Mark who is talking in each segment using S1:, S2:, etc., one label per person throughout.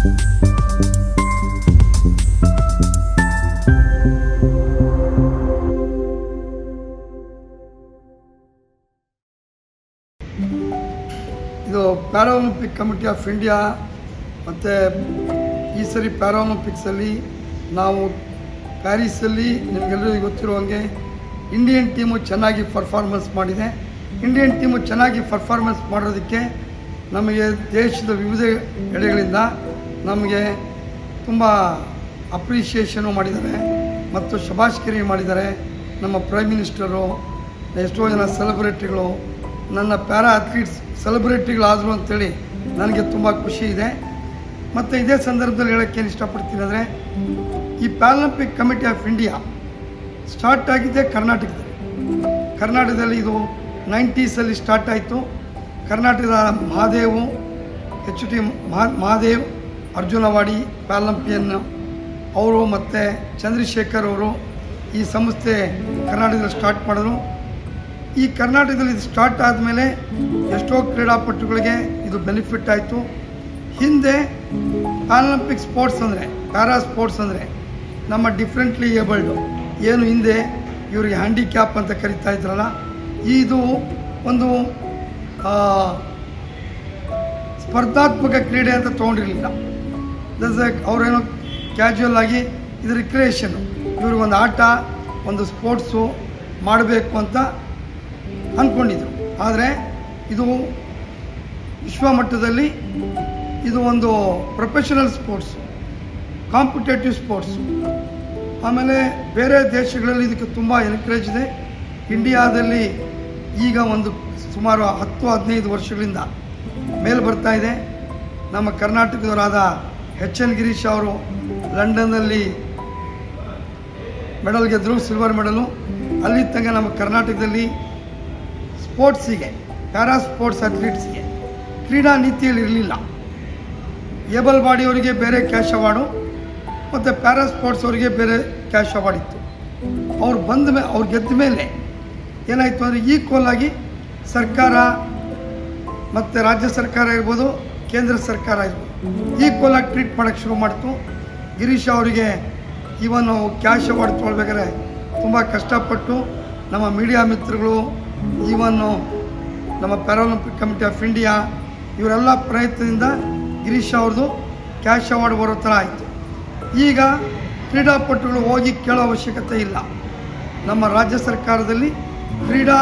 S1: ಇದು ಪ್ಯಾರಾಒಲಿಂಪಿಕ್ committee of India ಮತ್ತು ಈ ಸರಿ ಪ್ಯಾರಾಒಲಿಂಪಿಕ್ಸಲ್ಲಿ ನಾವು ಪ್ಯಾರಿಸಲ್ಲಿ ನಿಮಗೆಲ್ಲರಿಗೂ ಗೊತ್ತಿರುವಂಗೆ ಇಂಡಿಯನ್ ಟೀಮು ಚೆನ್ನಾಗಿ ಪರ್ಫಾರ್ಮೆನ್ಸ್ ಮಾಡಿದೆ. ಇಂಡಿಯನ್ ಟೀಮು ಚೆನ್ನಾಗಿ ಪರ್ಫಾರ್ಮೆನ್ಸ್ ಮಾಡೋದಕ್ಕೆ ನಮಗೆ ದೇಶದ ವಿವಿಧ ಎಡೆಗಳಿಂದ ನಮಗೆ ತುಂಬ ಅಪ್ರಿಷಿಯೇಷನು ಮಾಡಿದ್ದಾರೆ ಮತ್ತು ಶಬಾಷ್ಗಿರಿ ಮಾಡಿದ್ದಾರೆ. ನಮ್ಮ ಪ್ರೈಮ್ ಮಿನಿಸ್ಟರು, ಎಷ್ಟೋ ಜನ ಸೆಲೆಬ್ರಿಟಿಗಳು, ನನ್ನ ಪ್ಯಾರಾ ಅಥ್ಲೀಟ್ಸ್ ಸೆಲೆಬ್ರಿಟಿಗಳಾದರು ಅಂತೇಳಿ ನನಗೆ ತುಂಬ ಖುಷಿ ಇದೆ. ಮತ್ತು ಇದೇ ಸಂದರ್ಭದಲ್ಲಿ ಹೇಳೋಕ್ಕೇನು ಇಷ್ಟಪಡ್ತೀನಿ ಅಂದರೆ, ಈ Paralympic committee of India start ಆಗಿದ್ದೆ ಕರ್ನಾಟಕದಲ್ಲಿ. ಇದು 90s ಸ್ಟಾರ್ಟ್ ಆಯಿತು. ಕರ್ನಾಟಕದ ಮಹಾದೇವ್ ಅರ್ಜುನವಾಡಿ ಪ್ಯಾರಾಲಿಂಪಿಯನ್ ಅವರು ಮತ್ತು ಚಂದ್ರಶೇಖರ್ ಅವರು ಈ ಸಂಸ್ಥೆ ಕರ್ನಾಟಕದಲ್ಲಿ ಸ್ಟಾರ್ಟ್ ಮಾಡಿದ್ರು. ಈ ಕರ್ನಾಟಕದಲ್ಲಿ ಇದು ಸ್ಟಾರ್ಟ್ ಆದಮೇಲೆ ಎಷ್ಟೋ ಕ್ರೀಡಾಪಟುಗಳಿಗೆ ಇದು ಬೆನಿಫಿಟ್ ಆಯಿತು. ಹಿಂದೆ ಪ್ಯಾರಾಲಿಂಪಿಕ್ ಸ್ಪೋರ್ಟ್ಸ್ ಅಂದರೆ, ಪ್ಯಾರಾ ಸ್ಪೋರ್ಟ್ಸ್ ಅಂದರೆ ನಮ್ಮ ಡಿಫ್ರೆಂಟ್ಲಿ ಏಬಲ್ಡು, ಏನು ಹಿಂದೆ ಇವರಿಗೆ ಹ್ಯಾಂಡಿಕ್ಯಾಪ್ ಅಂತ ಕರಿತಾ ಇದ್ರಲ್ಲ, ಇದು ಒಂದು ಸ್ಪರ್ಧಾತ್ಮಕ ಕ್ರೀಡೆ ಅಂತ ತೊಗೊಂಡಿರಲಿಲ್ಲ. ಅವರೇನೋ ಕ್ಯಾಶುವಲ್ ಆಗಿ ಇದು ರಿಕ್ರಿಯೇಷನ್ನು, ಇವ್ರಿಗೊಂದು ಆಟ, ಒಂದು ಸ್ಪೋರ್ಟ್ಸು ಮಾಡಬೇಕು ಅಂತ ಅಂದ್ಕೊಂಡಿದ್ರು. ಆದರೆ ಇದು ವಿಶ್ವಮಟ್ಟದಲ್ಲಿ ಇದು ಒಂದು ಪ್ರೊಫೆಷನಲ್ ಸ್ಪೋರ್ಟ್ಸು, ಕಾಂಪಿಟೇಟಿವ್ ಸ್ಪೋರ್ಟ್ಸು. ಆಮೇಲೆ ಬೇರೆ ದೇಶಗಳಲ್ಲಿ ಇದಕ್ಕೆ ತುಂಬ ಎನ್ಕರೇಜ್ ಇದೆ. ಇಂಡಿಯಾದಲ್ಲಿ ಈಗ ಒಂದು ಸುಮಾರು 10-15 ವರ್ಷಗಳಿಂದ ಮೇಲೆ ಬರ್ತಾ ಇದೆ. ನಮ್ಮ ಕರ್ನಾಟಕದವರಾದ HN ಗಿರೀಶ್ ಅವರು ಲಂಡನ್ನಲ್ಲಿ ಮೆಡಲ್ ಗೆದ್ದರು, ಸಿಲ್ವರ್ ಮೆಡಲು. ಅಲ್ಲಿ ತನಕ ನಮ್ಮ ಕರ್ನಾಟಕದಲ್ಲಿ ಸ್ಪೋರ್ಟ್ಸಿಗೆ, ಪ್ಯಾರಾ ಸ್ಪೋರ್ಟ್ಸ್ ಅಥ್ಲೀಟ್ಸ್ಗೆ ಕ್ರೀಡಾ ನೀತಿಯಲ್ಲಿ ಇರಲಿಲ್ಲ. ಏಬಲ್ ಬಾಡಿಯವರಿಗೆ ಬೇರೆ ಕ್ಯಾಶ್ ಅವಾರ್ಡು ಮತ್ತು ಪ್ಯಾರಾ ಸ್ಪೋರ್ಟ್ಸ್ ಅವರಿಗೆ ಬೇರೆ ಕ್ಯಾಶ್ ಅವಾರ್ಡ್ ಇತ್ತು. ಅವ್ರು ಗೆದ್ದ ಮೇಲೆ ಏನಾಯಿತು ಅಂದರೆ, ಈಕ್ವಲ್ ಆಗಿ ಸರ್ಕಾರ ಮತ್ತು ರಾಜ್ಯ ಸರ್ಕಾರ ಇರ್ಬೋದು, ಕೇಂದ್ರ ಸರ್ಕಾರ ಇರ್ಬೋದು, ಈಕ್ವಲ್ ಆಗಿ ಟ್ರೀಟ್ ಮಾಡೋಕ್ಕೆ ಶುರು ಮಾಡ್ತು. ಗಿರೀಶ್ ಅವರಿಗೆ ಇವನು ಕ್ಯಾಶ್ ಅವಾರ್ಡ್ ತೊಗೊಳ್ಬೇಕಾದ್ರೆ ತುಂಬ ಕಷ್ಟಪಟ್ಟು ನಮ್ಮ ಮೀಡಿಯಾ ಮಿತ್ರಗಳು, ಈವನ್ನು ನಮ್ಮ ಪ್ಯಾರಾಲಿಂಪಿಕ್ ಕಮಿಟಿ ಆಫ್ ಇಂಡಿಯಾ ಇವರೆಲ್ಲ ಪ್ರಯತ್ನದಿಂದ ಗಿರೀಶ್ ಅವ್ರದ್ದು ಕ್ಯಾಶ್ ಅವಾರ್ಡ್ ಬರೋ ಥರ ಆಯಿತು. ಈಗ ಕ್ರೀಡಾಪಟುಗಳು ಹೋಗಿ ಕೇಳೋ ಅವಶ್ಯಕತೆ ಇಲ್ಲ. ನಮ್ಮ ರಾಜ್ಯ ಸರ್ಕಾರದಲ್ಲಿ ಕ್ರೀಡಾ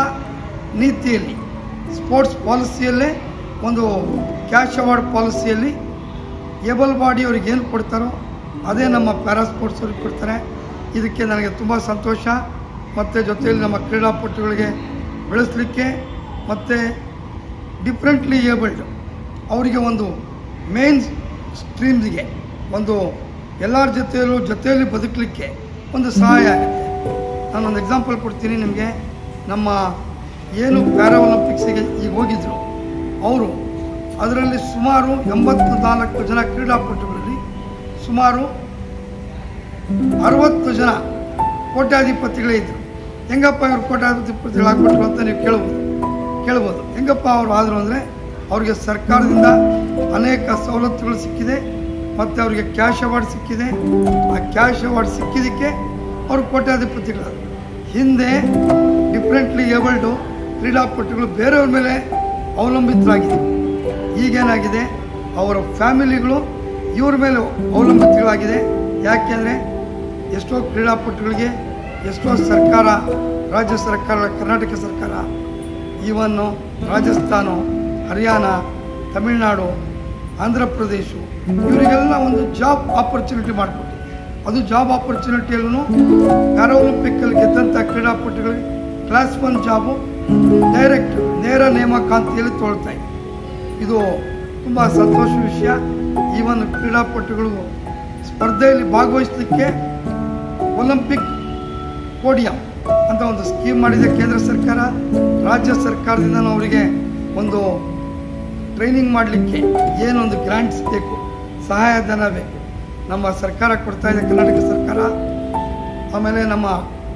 S1: ನೀತಿಯಲ್ಲಿ, ಸ್ಪೋರ್ಟ್ಸ್ ಪಾಲಿಸಿಯಲ್ಲೇ ಒಂದು ಕ್ಯಾಶ್ ಅವಾರ್ಡ್ ಪಾಲಿಸಿಯಲ್ಲಿ ಏಬಲ್ ಬಾಡಿ ಅವ್ರಿಗೆ ಏನು ಕೊಡ್ತಾರೋ ಅದೇ ನಮ್ಮ ಪ್ಯಾರಾ ಸ್ಪೋರ್ಟ್ಸ್ ಅವ್ರಿಗೆ ಕೊಡ್ತಾರೆ. ಇದಕ್ಕೆ ನನಗೆ ತುಂಬ ಸಂತೋಷ. ಮತ್ತು ಜೊತೆಯಲ್ಲಿ ನಮ್ಮ ಕ್ರೀಡಾಪಟುಗಳಿಗೆ ಬೆಳೆಸಲಿಕ್ಕೆ ಮತ್ತು ಡಿಫ್ರೆಂಟ್ಲಿ ಏಬಲ್ಡ್ ಅವರಿಗೆ ಒಂದು ಮೇನ್ ಸ್ಟ್ರೀಮ್ಸ್ಗೆ ಒಂದು ಎಲ್ಲರ ಜೊತೆಯಲ್ಲಿ ಬದುಕಲಿಕ್ಕೆ ಒಂದು ಸಹಾಯ ಆಗುತ್ತೆ. ನಾನೊಂದು ಎಕ್ಸಾಂಪಲ್ ಕೊಡ್ತೀನಿ ನಿಮಗೆ. ನಮ್ಮ ಏನು ಪ್ಯಾರಾ ಒಲಿಂಪಿಕ್ಸಿಗೆ ಈಗ ಹೋಗಿದ್ರು, ಅವರು ಅದರಲ್ಲಿ ಸುಮಾರು 84 ಜನ ಕ್ರೀಡಾಪಟುಗಳಲ್ಲಿ ಸುಮಾರು 60 ಜನ ಕೋಟ್ಯಾಧಿಪತಿಗಳೇ ಇದ್ದರು. ಹೆಂಗಪ್ಪ ಇವರು ಕೋಟ್ಯಾಧಿಪತಿಗಳಾಗ್ಬಿಟ್ರು ಅಂತ ನೀವು ಕೇಳ್ಬೋದು. ಹೆಂಗಪ್ಪ ಅವರು ಆದರು ಅಂದರೆ, ಅವರಿಗೆ ಸರ್ಕಾರದಿಂದ ಅನೇಕ ಸವಲತ್ತುಗಳು ಸಿಕ್ಕಿದೆ ಮತ್ತು ಅವರಿಗೆ ಕ್ಯಾಶ್ ಅವಾರ್ಡ್ ಸಿಕ್ಕಿದೆ. ಆ ಕ್ಯಾಶ್ ಅವಾರ್ಡ್ ಸಿಕ್ಕಿದ್ದಕ್ಕೆ ಅವರು ಕೋಟ್ಯಾಧಿಪತಿಗಳಾದರು. ಹಿಂದೆ ಡಿಫ್ರೆಂಟ್ಲಿ ಏಬಲ್ಡು ಕ್ರೀಡಾಪಟುಗಳು ಬೇರೆಯವ್ರ ಮೇಲೆ ಅವಲಂಬಿತರಾಗಿದೆ. ಈಗೇನಾಗಿದೆ, ಅವರ ಫ್ಯಾಮಿಲಿಗಳು ಇವ್ರ ಮೇಲೆ ಅವಲಂಬಿತಗಳಾಗಿದೆ. ಯಾಕೆಂದರೆ ಎಷ್ಟೋ ಕ್ರೀಡಾಪಟುಗಳಿಗೆ ಎಷ್ಟೋ ಸರ್ಕಾರ, ರಾಜ್ಯ ಸರ್ಕಾರ, ಕರ್ನಾಟಕ ಸರ್ಕಾರ, ಈವನ್ನು ರಾಜಸ್ಥಾನ, ಹರಿಯಾಣ, ತಮಿಳುನಾಡು, ಆಂಧ್ರ ಪ್ರದೇಶ ಇವರಿಗೆಲ್ಲ ಒಂದು ಜಾಬ್ ಆಪರ್ಚುನಿಟಿ ಮಾಡಿಕೊಟ್ಟಿದೆ. ಅದು ಜಾಬ್ ಆಪರ್ಚುನಿಟಿಯಲ್ಲೂ ಪ್ಯಾರಾಲಿಂಪಿಕ್ಕಲ್ಲಿ ಗೆದ್ದಂಥ ಕ್ರೀಡಾಪಟುಗಳಿಗೆ ಕ್ಲಾಸ್ 1 ಜಾಬು ಡೈರೆಕ್ಟ್ ನೇರ ನೇಮಕಾಂತಿಯಲ್ಲಿ ತೊಗೊಳ್ತಾ ಇದೆ. ಇದು ತುಂಬ ಸಂತೋಷದ ವಿಷಯ. ಈವನ್ ಕ್ರೀಡಾಪಟುಗಳು ಸ್ಪರ್ಧೆಯಲ್ಲಿ ಭಾಗವಹಿಸಲಿಕ್ಕೆ ಒಲಿಂಪಿಕ್ ಪೋಡಿಯಂ ಅಂತ ಒಂದು ಸ್ಕೀಮ್ ಮಾಡಿದೆ ಕೇಂದ್ರ ಸರ್ಕಾರ. ರಾಜ್ಯ ಸರ್ಕಾರದಿಂದ ಅವರಿಗೆ ಒಂದು ಟ್ರೈನಿಂಗ್ ಮಾಡಲಿಕ್ಕೆ ಏನೊಂದು ಗ್ರಾಂಟ್ಸ್ ಬೇಕು, ಸಹಾಯಧನ ಬೇಕು, ನಮ್ಮ ಸರ್ಕಾರ ಕೊಡ್ತಾ ಇದೆ, ಕರ್ನಾಟಕ ಸರ್ಕಾರ. ಆಮೇಲೆ ನಮ್ಮ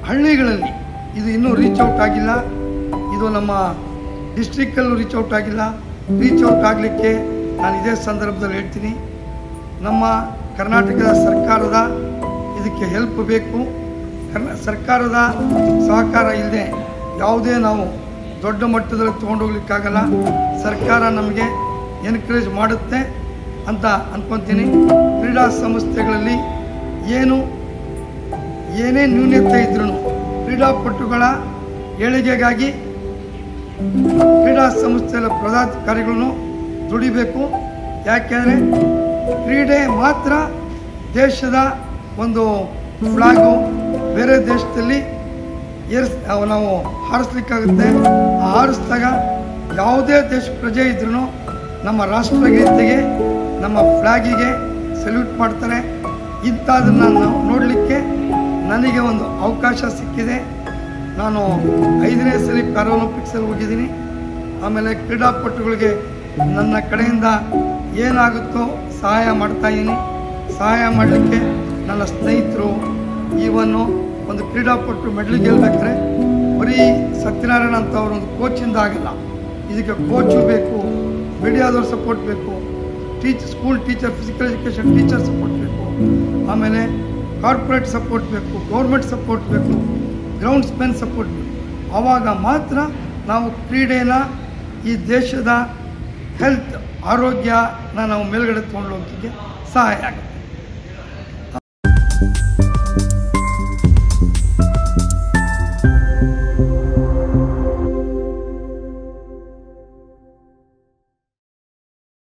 S1: ಹಳ್ಳಿಗಳಲ್ಲಿ ಇದು ಇನ್ನೂ ರೀಚ್ ಔಟ್ ಆಗಿಲ್ಲ. ಇದು ನಮ್ಮ ಡಿಸ್ಟ್ರಿಕ್ಕಲ್ಲೂ ರೀಚ್ ಔಟ್ ಆಗಿಲ್ಲ. ರೀಚ್ ಔಟ್ ಆಗಲಿಕ್ಕೆ ನಾನು ಇದೇ ಸಂದರ್ಭದಲ್ಲಿ ಹೇಳ್ತೀನಿ, ನಮ್ಮ ಕರ್ನಾಟಕದ ಸರ್ಕಾರದ ಇದಕ್ಕೆ ಹೆಲ್ಪ್ ಬೇಕು. ಸರ್ಕಾರದ ಸಹಕಾರ ಇಲ್ಲದೆ ಯಾವುದೇ ನಾವು ದೊಡ್ಡ ಮಟ್ಟದಲ್ಲಿ ತೊಗೊಂಡೋಗ್ಲಿಕ್ಕಾಗಲ್ಲ. ಸರ್ಕಾರ ನಮಗೆ ಎನ್ಕರೇಜ್ ಮಾಡುತ್ತೆ ಅಂತ ಅಂದ್ಕೊತೀನಿ. ಕ್ರೀಡಾ ಸಂಸ್ಥೆಗಳಲ್ಲಿ ಏನೇ ನ್ಯೂನತೆ ಇದ್ರೂ ಕ್ರೀಡಾಪಟುಗಳ ಏಳಿಗೆಗಾಗಿ ಕ್ರೀಡಾ ಸಂಸ್ಥೆಯ ಪದಾಧಿಕಾರಿಗಳನ್ನು ದುಡಿಬೇಕು. ಯಾಕೆಂದರೆ ಕ್ರೀಡೆ ಮಾತ್ರ ದೇಶದ ಒಂದು ಫ್ಲಾಗು ಬೇರೆ ದೇಶದಲ್ಲಿ ನಾವು ಹಾರಿಸ್ಲಿಕ್ಕಾಗುತ್ತೆ. ಹಾರಿಸಿದಾಗ ಯಾವುದೇ ದೇಶ ಪ್ರಜೆ ಇದ್ರೂ ನಮ್ಮ ರಾಷ್ಟ್ರಗೀತೆಗೆ ನಮ್ಮ ಫ್ಲಾಗಿಗೆ ಸಲ್ಯೂಟ್ ಮಾಡ್ತಾರೆ. ಇಂಥದನ್ನು ನಾವು ನೋಡಲಿಕ್ಕೆ ನನಗೆ ಒಂದು ಅವಕಾಶ ಸಿಕ್ಕಿದೆ. ನಾನು 5ನೇ ಸಲ ಪ್ಯಾರಾಲಿಂಪಿಕ್ಸಲ್ಲಿ ಹೋಗಿದ್ದೀನಿ. ಆಮೇಲೆ ಕ್ರೀಡಾಪಟುಗಳಿಗೆ ನನ್ನ ಕಡೆಯಿಂದ ಏನಾಗುತ್ತೋ ಸಹಾಯ ಮಾಡ್ತಾಯಿದ್ದೀನಿ. ಸಹಾಯ ಮಾಡಲಿಕ್ಕೆ ನನ್ನ ಸ್ನೇಹಿತರು ಈವನ್ನು ಒಂದು ಕ್ರೀಡಾಪಟು ಮೆಡಲ್ ಗೆಲ್ಲಬೇಕಾದ್ರೆ ಬರೀ ಸತ್ಯನಾರಾಯಣ ಅಂತ ಅವರೊಂದು ಕೋಚಿಂದ ಆಗಲ್ಲ. ಇದಕ್ಕೆ ಕೋಚು ಬೇಕು, ಮೀಡಿಯಾದವ್ರ ಸಪೋರ್ಟ್ ಬೇಕು, school teacher, physical education teacher support ಬೇಕು, ಆಮೇಲೆ ಕಾರ್ಪೊರೇಟ್ ಸಪೋರ್ಟ್ ಬೇಕು, ಗೌರ್ಮೆಂಟ್ ಸಪೋರ್ಟ್ ಬೇಕು, ಗ್ರೌಂಡ್ಸ್ ಮೆನ್ ಸಪೋರ್ಟ್ ಬೇಕು. ಆವಾಗ ಮಾತ್ರ ನಾವು ಕ್ರೀಡೆನ ಈ ದೇಶದ ಹೆಲ್ತ್ ಆರೋಗ್ಯನ ನಾವು ಮೇಲ್ಗಡೆ ತೊಗೊಂಡು ಹೋಗೋಕ್ಕೆ ಸಹಾಯ ಆಗುತ್ತೆ.